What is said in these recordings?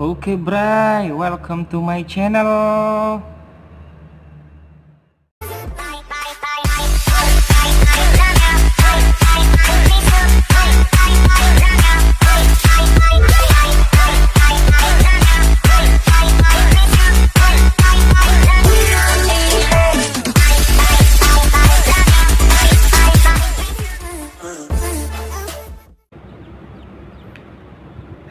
Oke Bray, welcome to my channel.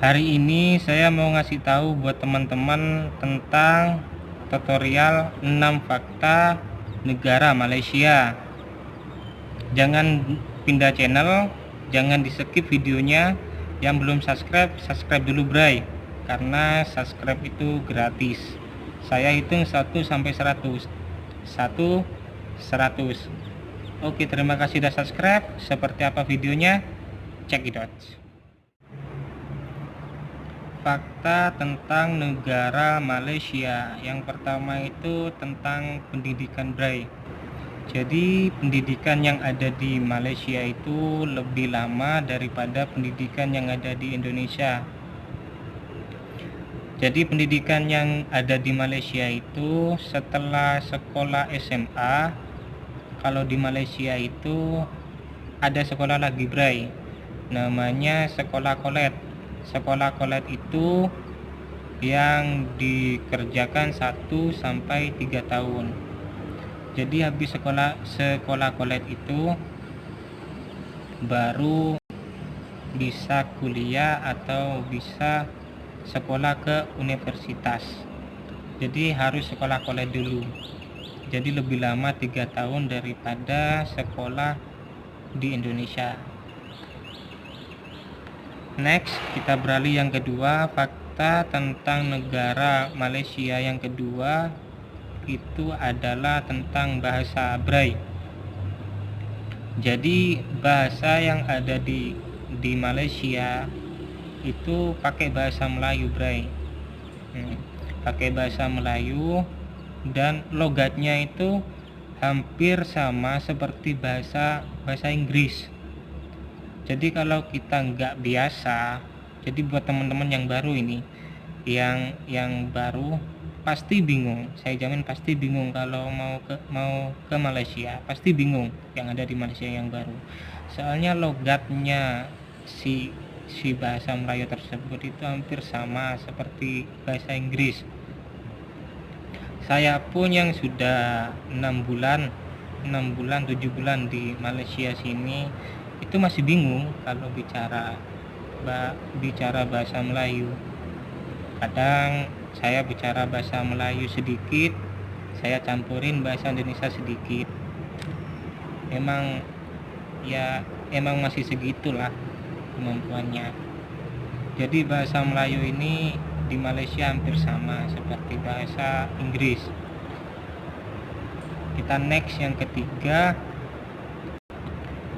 Hari ini saya mau ngasih tahu buat teman-teman tentang tutorial 6 fakta negara Malaysia. Jangan pindah channel, jangan di skip videonya. Yang belum subscribe, subscribe dulu Bray, karena subscribe itu gratis. Saya hitung 1 sampai 100. 1 100. Oke, terima kasih sudah subscribe. Seperti apa videonya? Check it out. Fakta tentang negara Malaysia. Yang pertama itu tentang pendidikan Bray. Jadi pendidikan yang ada di Malaysia itu lebih lama daripada pendidikan yang ada di Indonesia. Jadi pendidikan yang ada di Malaysia itu setelah sekolah SMA, kalau di Malaysia itu ada sekolah lagi Bray, namanya sekolah kolet. Sekolah kolet itu yang dikerjakan 1 sampai 3 tahun. Jadi habis sekolah kolet itu baru bisa kuliah atau bisa sekolah ke universitas. Jadi harus sekolah kolet dulu. Jadi lebih lama 3 tahun daripada sekolah di Indonesia. Next, kita beralih yang kedua, fakta tentang negara Malaysia yang kedua itu adalah tentang bahasa Bray. Jadi bahasa yang ada di Malaysia itu pakai bahasa Melayu Bray. Pakai bahasa Melayu dan logatnya itu hampir sama seperti bahasa Inggris. Jadi kalau kita nggak biasa, jadi buat teman-teman yang baru ini, yang baru pasti bingung. Saya jamin pasti bingung kalau mau ke Malaysia, pasti bingung yang ada di Malaysia yang baru. Soalnya logatnya si bahasa Melayu tersebut itu hampir sama seperti bahasa Inggris. Saya pun yang sudah 6 bulan 7 bulan di Malaysia sini itu masih bingung kalau bicara bahasa Melayu. Kadang saya bicara bahasa Melayu sedikit, saya campurin bahasa Indonesia sedikit. Emang masih segitulah kemampuannya. Jadi bahasa Melayu ini di Malaysia hampir sama seperti bahasa Inggris. Kita next yang ketiga.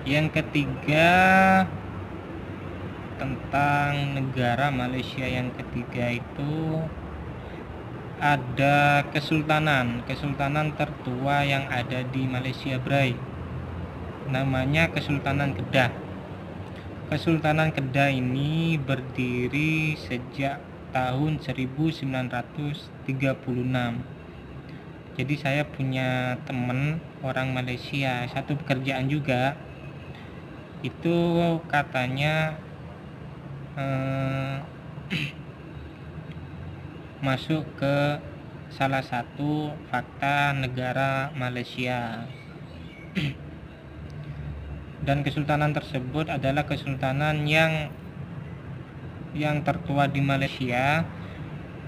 Yang ketiga tentang negara Malaysia yang ketiga itu ada kesultanan tertua yang ada di Malaysia Bray, namanya Kesultanan Kedah. Kesultanan Kedah ini berdiri sejak tahun 1936. Jadi saya punya teman orang Malaysia, satu pekerjaan juga, itu katanya masuk ke salah satu fakta negara Malaysia. Dan kesultanan tersebut adalah kesultanan yang tertua di Malaysia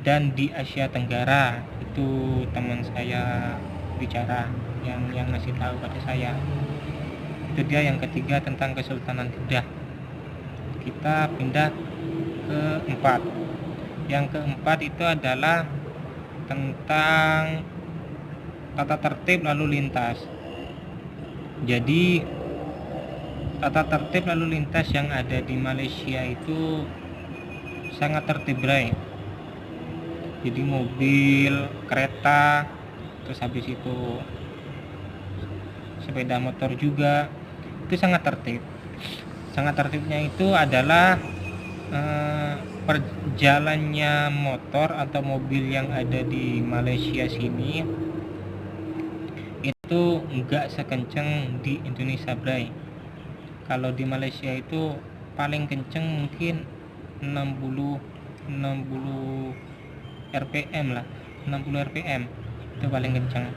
dan di Asia Tenggara. Itu teman saya bicara, yang ngasih tahu pada saya. Itu dia yang ketiga tentang Kesultanan Kedah. Kita pindah ke 4. Yang keempat itu adalah tentang tata tertib lalu lintas. Jadi tata tertib lalu lintas yang ada di Malaysia itu sangat tertib Bray. Jadi mobil, kereta, terus habis itu sepeda motor juga itu sangat tertib. Sangat tertibnya itu adalah perjalannya motor atau mobil yang ada di Malaysia sini itu enggak sekenceng di Indonesia, Bray. Kalau di Malaysia itu paling kenceng mungkin 60 rpm lah, 60 rpm itu paling kenceng.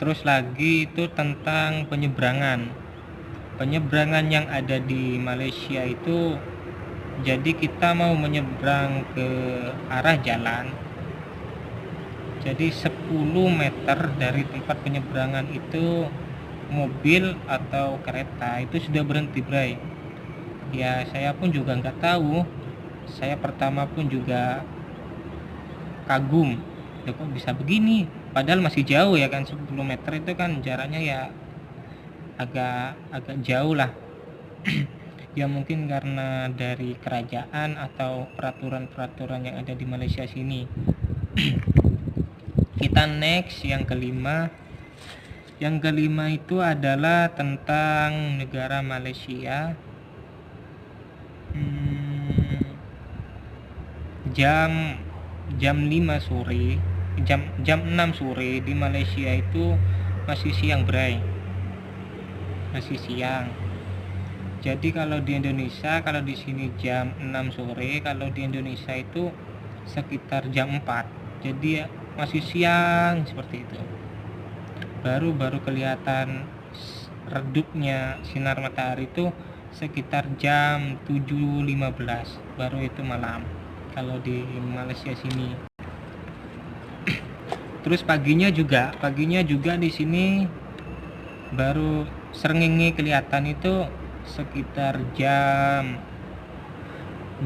Terus lagi itu tentang penyeberangan yang ada di Malaysia itu, jadi kita mau menyeberang ke arah jalan, jadi 10 meter dari tempat penyeberangan itu mobil atau kereta itu sudah berhenti, Bray. Ya saya pun juga nggak tahu, saya pertama pun juga kagum, ya kok bisa begini, padahal masih jauh ya kan, 10 meter itu kan jaraknya ya agak jauh lah. Ya mungkin karena dari kerajaan atau peraturan-peraturan yang ada di Malaysia sini. Kita next yang kelima. Yang kelima itu adalah tentang negara Malaysia. Jam 5 sore, jam 6 sore di Malaysia itu masih siang, Bray. Masih siang. Jadi kalau di Indonesia, kalau di sini jam 6 sore, kalau di Indonesia itu sekitar jam 4. Jadi ya masih siang seperti itu. Baru kelihatan redupnya sinar matahari itu sekitar jam 7.15, baru itu malam kalau di Malaysia sini. Terus paginya juga di sini baru srengenge kelihatan itu sekitar jam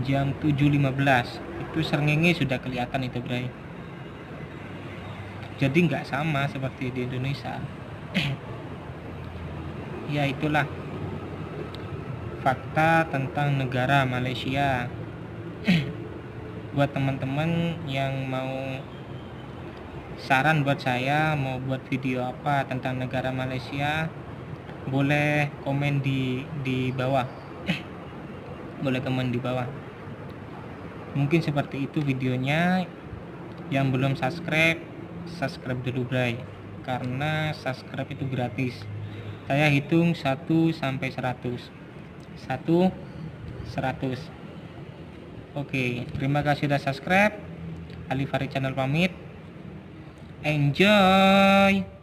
7.15, itu srengenge sudah kelihatan itu, Bray. Jadi nggak sama seperti di Indonesia. Ya itulah fakta tentang negara Malaysia. Buat teman-teman yang mau saran buat saya mau buat video apa tentang negara Malaysia, boleh komen di bawah. Boleh komen di bawah. Mungkin seperti itu videonya. Yang belum subscribe dulu, Bray, karena subscribe itu gratis. Saya hitung 1 sampai 100. 100. Oke, terima kasih sudah subscribe. Ali Farid Channel pamit. Enjoy.